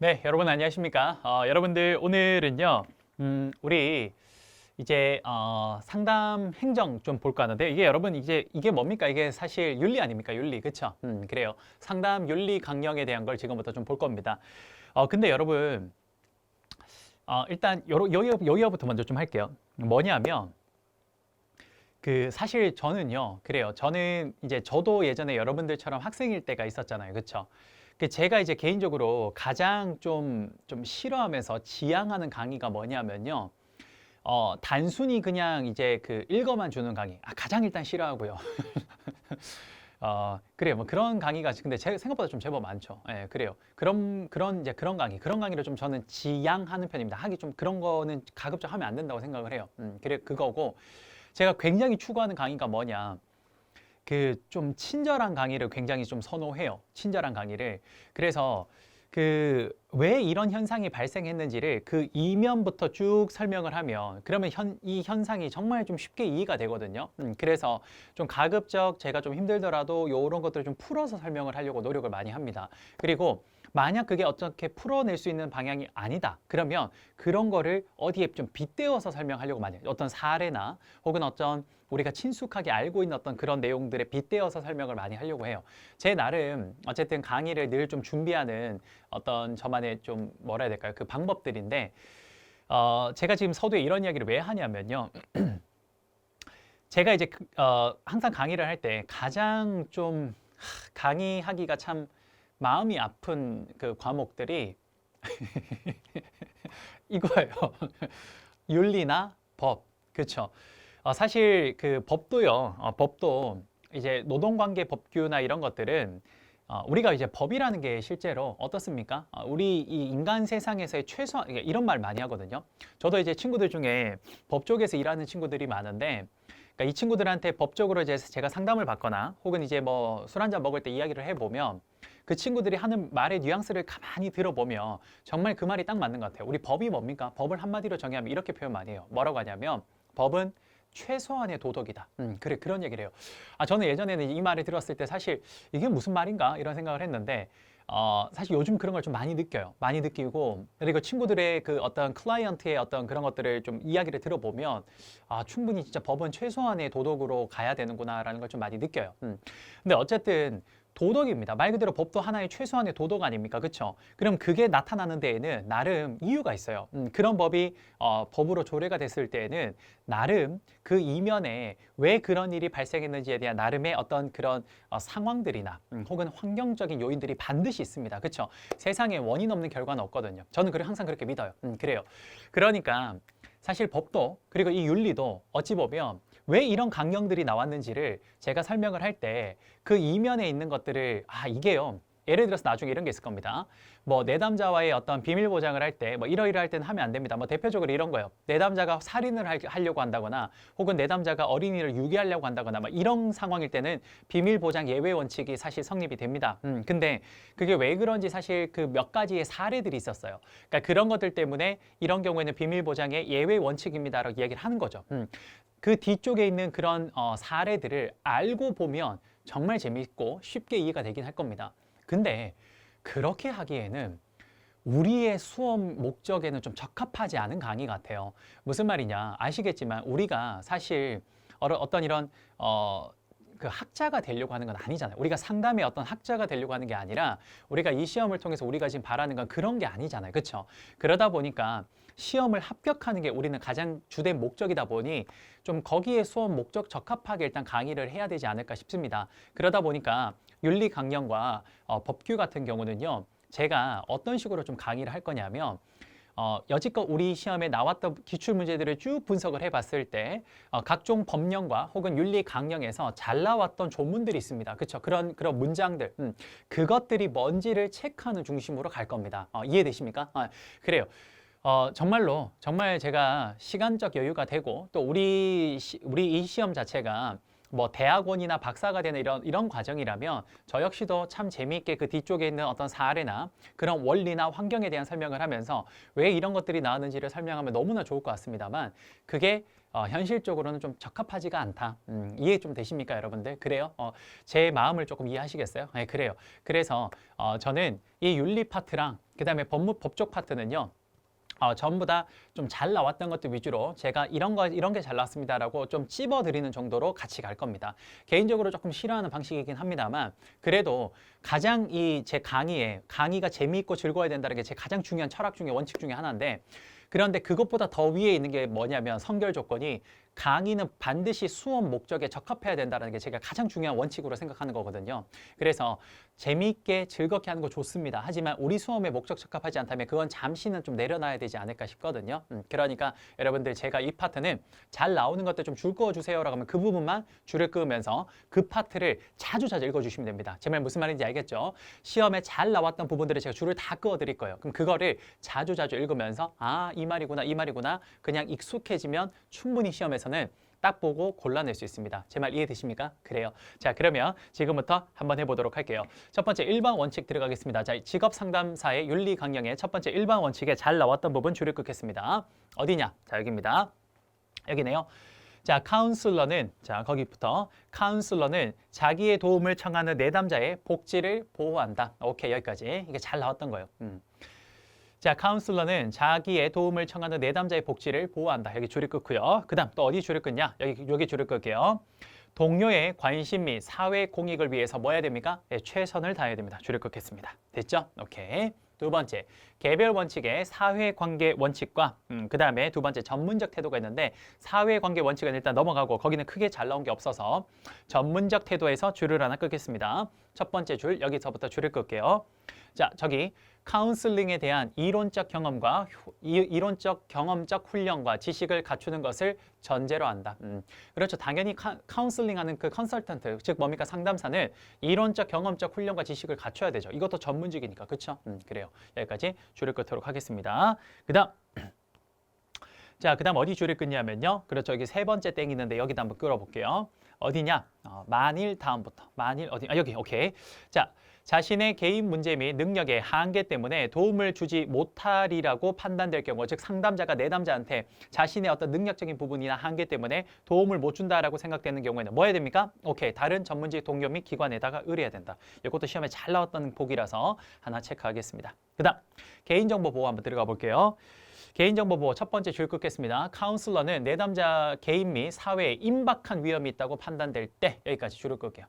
네, 여러분 안녕하십니까? 여러분들 오늘은요, 우리 이제 상담 행정 좀 볼까 하는데 이게 여러분 이게 뭡니까? 이게 사실 윤리 아닙니까? 윤리, 그쵸? 그래요. 상담 윤리 강령에 대한 걸 지금부터 좀 볼 겁니다. 근데 여러분, 일단 여기부터 먼저 좀 할게요. 뭐냐면 그 사실 저는요, 그래요. 저는 이제 저도 예전에 여러분들처럼 학생일 때가 있었잖아요, 그쵸? 그 제가 이제 개인적으로 가장 좀 싫어하면서 지향하는 강의가 뭐냐면요. 단순히 그냥 이제 그 읽어만 주는 강의. 가장 일단 싫어하고요. 그래요. 뭐 그런 강의가 근데 제 생각보다 좀 제법 많죠. 예, 그래요. 그런 그런 강의를 좀 저는 지향하는 편입니다. 하기 좀 그런 거는 가급적 하면 안 된다고 생각을 해요. 그래 그거고 제가 굉장히 추구하는 강의가 뭐냐. 그 좀 친절한 강의를 굉장히 좀 선호해요. 친절한 강의를. 그래서 그 왜 이런 현상이 발생했는지를 그 이면부터 쭉 설명을 하면 그러면 이 현상이 정말 좀 쉽게 이해가 되거든요. 그래서 좀 가급적 제가 좀 힘들더라도 이런 것들을 좀 풀어서 설명을 하려고 노력을 많이 합니다. 그리고 만약 그게 어떻게 풀어낼 수 있는 방향이 아니다. 그러면 그런 거를 어디에 좀 빗대어서 설명하려고 많이 해요. 어떤 사례나 혹은 어떤 우리가 친숙하게 알고 있는 어떤 그런 내용들에 빗대어서 설명을 많이 하려고 해요. 제 나름 어쨌든 강의를 늘 좀 준비하는 어떤 저만의 좀 뭐라 해야 될까요? 그 방법들인데 제가 지금 서두에 이런 이야기를 왜 하냐면요. 제가 이제 항상 강의를 할 때 가장 좀 강의하기가 참 마음이 아픈 그 과목들이 이거예요. 윤리나 법. 그렇죠. 사실 그 법도요. 법도 이제 노동관계 법규나 이런 것들은 우리가 이제 법이라는 게 실제로 어떻습니까? 우리 이 인간 세상에서의 최소한 이런 말 많이 하거든요. 저도 이제 친구들 중에 법 쪽에서 일하는 친구들이 많은데 그러니까 이 친구들한테 법적으로 이제 제가 상담을 받거나 혹은 이제 뭐 술 한잔 먹을 때 이야기를 해보면 그 친구들이 하는 말의 뉘앙스를 가만히 들어보면 정말 그 말이 딱 맞는 것 같아요. 우리 법이 뭡니까? 법을 한마디로 정의하면 이렇게 표현 많이 해요. 뭐라고 하냐면 법은 최소한의 도덕이다. 그래, 그런 얘기를 해요. 저는 예전에는 이 말을 들었을 때 사실 이게 무슨 말인가? 이런 생각을 했는데, 사실 요즘 그런 걸 좀 많이 느껴요. 많이 느끼고, 그리고 친구들의 그 어떤 클라이언트의 어떤 그런 것들을 좀 이야기를 들어보면, 충분히 진짜 법은 최소한의 도덕으로 가야 되는구나라는 걸 좀 많이 느껴요. 근데 어쨌든, 도덕입니다. 말 그대로 법도 하나의 최소한의 도덕 아닙니까? 그렇죠? 그럼 그게 나타나는 데에는 나름 이유가 있어요. 그런 법이 법으로 조례가 됐을 때에는 나름 그 이면에 왜 그런 일이 발생했는지에 대한 나름의 어떤 그런 상황들이나 혹은 환경적인 요인들이 반드시 있습니다. 그렇죠? 세상에 원인 없는 결과는 없거든요. 저는 항상 그렇게 믿어요. 그래요. 그러니까 사실 법도 그리고 이 윤리도 어찌 보면 왜 이런 강령들이 나왔는지를 제가 설명을 할 때 그 이면에 있는 것들을 이게요. 예를 들어서 나중에 이런 게 있을 겁니다. 뭐 내담자와의 어떤 비밀 보장을 할 때 뭐 이러이러할 때는 하면 안 됩니다. 뭐 대표적으로 이런 거예요. 내담자가 살인을 하려고 한다거나 혹은 내담자가 어린이를 유기하려고 한다거나 뭐 이런 상황일 때는 비밀 보장 예외 원칙이 사실 성립이 됩니다. 근데 그게 왜 그런지 사실 그 몇 가지의 사례들이 있었어요. 그러니까 그런 것들 때문에 이런 경우에는 비밀 보장의 예외 원칙입니다라고 이야기를 하는 거죠. 그 뒤쪽에 있는 그런 사례들을 알고 보면 정말 재밌고 쉽게 이해가 되긴 할 겁니다. 근데 그렇게 하기에는 우리의 수업 목적에는 좀 적합하지 않은 강의 같아요. 무슨 말이냐? 아시겠지만 우리가 사실 어떤 이런 그 학자가 되려고 하는 건 아니잖아요. 우리가 상담의 어떤 학자가 되려고 하는 게 아니라 우리가 이 시험을 통해서 우리가 지금 바라는 건 그런 게 아니잖아요. 그렇죠? 그러다 보니까 시험을 합격하는 게 우리는 가장 주된 목적이다 보니 좀 거기에 수업 목적 적합하게 일단 강의를 해야 되지 않을까 싶습니다. 그러다 보니까 윤리 강령과 법규 같은 경우는요. 제가 어떤 식으로 좀 강의를 할 거냐면 여지껏 우리 시험에 나왔던 기출 문제들을 쭉 분석을 해봤을 때 각종 법령과 혹은 윤리 강령에서 잘 나왔던 조문들이 있습니다. 그렇죠? 그런 문장들 그것들이 뭔지를 체크하는 중심으로 갈 겁니다. 이해되십니까? 그래요. 정말로 정말 제가 시간적 여유가 되고 또 우리 이 시험 자체가 뭐 대학원이나 박사가 되는 이런 과정이라면 저 역시도 참 재미있게 그 뒤쪽에 있는 어떤 사례나 그런 원리나 환경에 대한 설명을 하면서 왜 이런 것들이 나왔는지를 설명하면 너무나 좋을 것 같습니다만 그게 현실적으로는 좀 적합하지가 않다. 이해 좀 되십니까, 여러분들? 그래요? 제 마음을 조금 이해하시겠어요? 네, 그래요. 그래서 저는 이 윤리 파트랑 그다음에 법적 파트는요. 전부 다 좀 잘 나왔던 것들 위주로 제가 이런 게 잘 나왔습니다라고 좀 찝어드리는 정도로 같이 갈 겁니다. 개인적으로 조금 싫어하는 방식이긴 합니다만 그래도 가장 이 제 강의가 재미있고 즐거워야 된다는 게 제 가장 중요한 철학 중에 원칙 중에 하나인데 그런데 그것보다 더 위에 있는 게 뭐냐면 선결 조건이 강의는 반드시 수업 목적에 적합해야 된다는 게 제가 가장 중요한 원칙으로 생각하는 거거든요. 그래서 재미있게 즐겁게 하는 거 좋습니다. 하지만 우리 수업의 목적 적합하지 않다면 그건 잠시는 좀 내려놔야 되지 않을까 싶거든요. 그러니까 여러분들 제가 이 파트는 잘 나오는 것들 좀 줄 그어주세요라고 하면 그 부분만 줄을 그으면서 그 파트를 자주 읽어주시면 됩니다. 제 말 무슨 말인지 알겠죠? 시험에 잘 나왔던 부분들을 제가 줄을 다 그어드릴 거예요. 그럼 그거를 자주 읽으면서 이 말이구나 그냥 익숙해지면 충분히 시험에서는 딱 보고 골라낼 수 있습니다. 제 말 이해되십니까? 그래요. 자, 그러면 지금부터 한번 해보도록 할게요. 첫 번째 1번 원칙 들어가겠습니다. 자, 직업 상담사의 윤리 강령의 첫 번째 1번 원칙에 잘 나왔던 부분 줄을 긋겠습니다. 어디냐? 자, 여기입니다. 여기네요. 자, 거기부터 카운슬러는 자기의 도움을 청하는 내담자의 복지를 보호한다. 오케이, 여기까지. 이게 잘 나왔던 거예요. 자, 카운슬러는 자기의 도움을 청하는 내담자의 복지를 보호한다. 여기 줄을 긋고요. 그 다음 또 어디 줄을 긋냐? 여기 줄을 긋게요. 동료의 관심 및 사회 공익을 위해서 뭐 해야 됩니까? 네, 최선을 다해야 됩니다. 줄을 긋겠습니다. 됐죠? 오케이. 두 번째, 개별 원칙의 사회관계 원칙과 그 다음에 두 번째 전문적 태도가 있는데 사회관계 원칙은 일단 넘어가고 거기는 크게 잘 나온 게 없어서 전문적 태도에서 줄을 하나 긋겠습니다. 첫 번째 줄 여기서부터 줄을 긋게요. 자, 저기 카운슬링에 대한 이론적 경험적 훈련과 지식을 갖추는 것을 전제로 한다. 그렇죠. 당연히 카운슬링하는 그 컨설턴트, 즉 뭡니까 상담사는 이론적 경험적 훈련과 지식을 갖춰야 되죠. 이것도 전문직이니까, 그렇죠? 그래요. 여기까지 줄을 긋도록 하겠습니다. 그다음 어디 줄을 긋냐면요. 그렇죠. 여기 세 번째 땡이 있는데 여기다 한번 끌어볼게요. 어디냐? 만일 다음부터. 만일 어디? 여기. 오케이. 자, 자신의 개인 문제 및 능력의 한계 때문에 도움을 주지 못하리라고 판단될 경우, 즉 상담자가 내담자한테 자신의 어떤 능력적인 부분이나 한계 때문에 도움을 못 준다라고 생각되는 경우에는 뭐 해야 됩니까? 오케이, 다른 전문직 동료 및 기관에다가 의뢰해야 된다. 이것도 시험에 잘 나왔던 보기라서 하나 체크하겠습니다. 그다음 개인정보 보호 한번 들어가 볼게요. 개인정보 보호 첫 번째 줄 긋겠습니다. 카운슬러는 내담자 개인 및 사회에 임박한 위험이 있다고 판단될 때 여기까지 줄을 끌게요.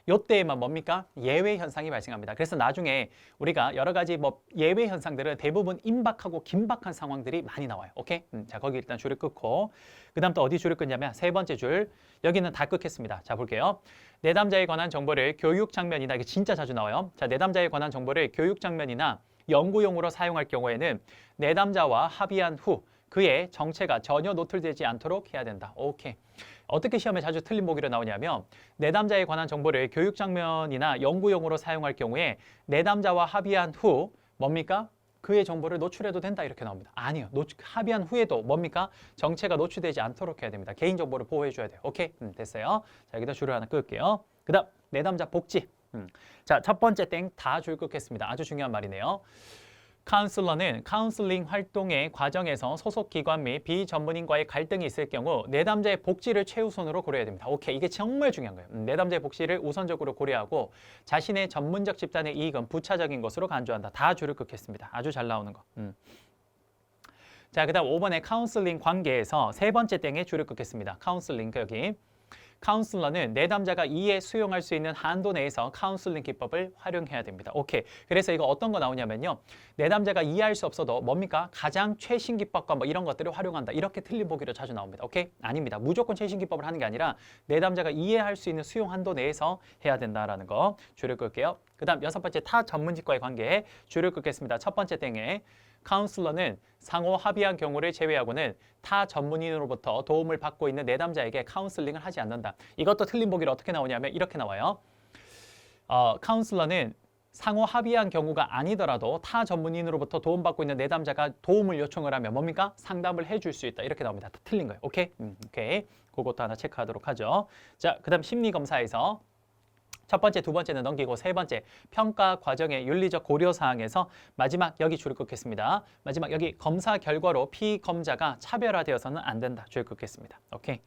요때에만 뭡니까? 예외 현상이 발생합니다. 그래서 나중에 우리가 여러 가지 예외 현상들은 대부분 임박하고 긴박한 상황들이 많이 나와요. 오케이? 자, 거기 일단 줄을 끊고 그 다음 또 어디 줄을 끊냐면 세 번째 줄 여기는 다 끊겠습니다. 자, 볼게요. 내담자에 관한 정보를 교육 장면이나 이게 진짜 자주 나와요. 자, 내담자에 관한 정보를 교육 장면이나 연구용으로 사용할 경우에는 내담자와 합의한 후 그의 정체가 전혀 노출되지 않도록 해야 된다. 오케이. 어떻게 시험에 자주 틀린 보기로 나오냐면 내담자에 관한 정보를 교육 장면이나 연구용으로 사용할 경우에 내담자와 합의한 후 뭡니까? 그의 정보를 노출해도 된다 이렇게 나옵니다. 아니요. 합의한 후에도 뭡니까? 정체가 노출되지 않도록 해야 됩니다. 개인정보를 보호해줘야 돼요. 오케이? 됐어요. 자, 여기다 줄을 하나 끌게요. 그 다음 내담자 복지. 자, 첫 번째 땡 다 줄 긋겠습니다. 아주 중요한 말이네요. 카운슬러는 카운슬링 활동의 과정에서 소속 기관 및 비전문인과의 갈등이 있을 경우 내담자의 복지를 최우선으로 고려해야 됩니다. 오케이, 이게 정말 중요한 거예요. 내담자의 복지를 우선적으로 고려하고 자신의 전문적 집단의 이익은 부차적인 것으로 간주한다. 다 줄을 긋겠습니다. 아주 잘 나오는 거. 자, 그 다음 5번의 카운슬링 관계에서 세 번째 땡에 줄을 긋겠습니다. 카운슬링 여기. 카운슬러는 내담자가 이해 수용할 수 있는 한도 내에서 카운슬링 기법을 활용해야 됩니다. 오케이. 그래서 이거 어떤 거 나오냐면요. 내담자가 이해할 수 없어도 뭡니까? 가장 최신 기법과 뭐 이런 것들을 활용한다. 이렇게 틀린 보기로 자주 나옵니다. 오케이? 아닙니다. 무조건 최신 기법을 하는 게 아니라 내담자가 이해할 수 있는 수용 한도 내에서 해야 된다라는 거 줄을 끌게요. 그 다음 여섯 번째 타 전문직과의 관계에 줄을 긋겠습니다. 첫 번째 땡에 카운슬러는 상호 합의한 경우를 제외하고는 타 전문인으로부터 도움을 받고 있는 내담자에게 카운슬링을 하지 않는다. 이것도 틀린 보기로 어떻게 나오냐면 이렇게 나와요. 카운슬러는 상호 합의한 경우가 아니더라도 타 전문인으로부터 도움받고 있는 내담자가 도움을 요청을 하면 뭡니까? 상담을 해줄 수 있다. 이렇게 나옵니다. 틀린 거예요. 오케이? 오케이. 그것도 하나 체크하도록 하죠. 자, 그 다음 심리검사에서 첫 번째, 두 번째는 넘기고 세 번째 평가 과정의 윤리적 고려 사항에서 마지막 여기 줄을 긋겠습니다. 마지막 여기 검사 결과로 피검자가 차별화되어서는 안 된다. 줄을 긋겠습니다. 오케이.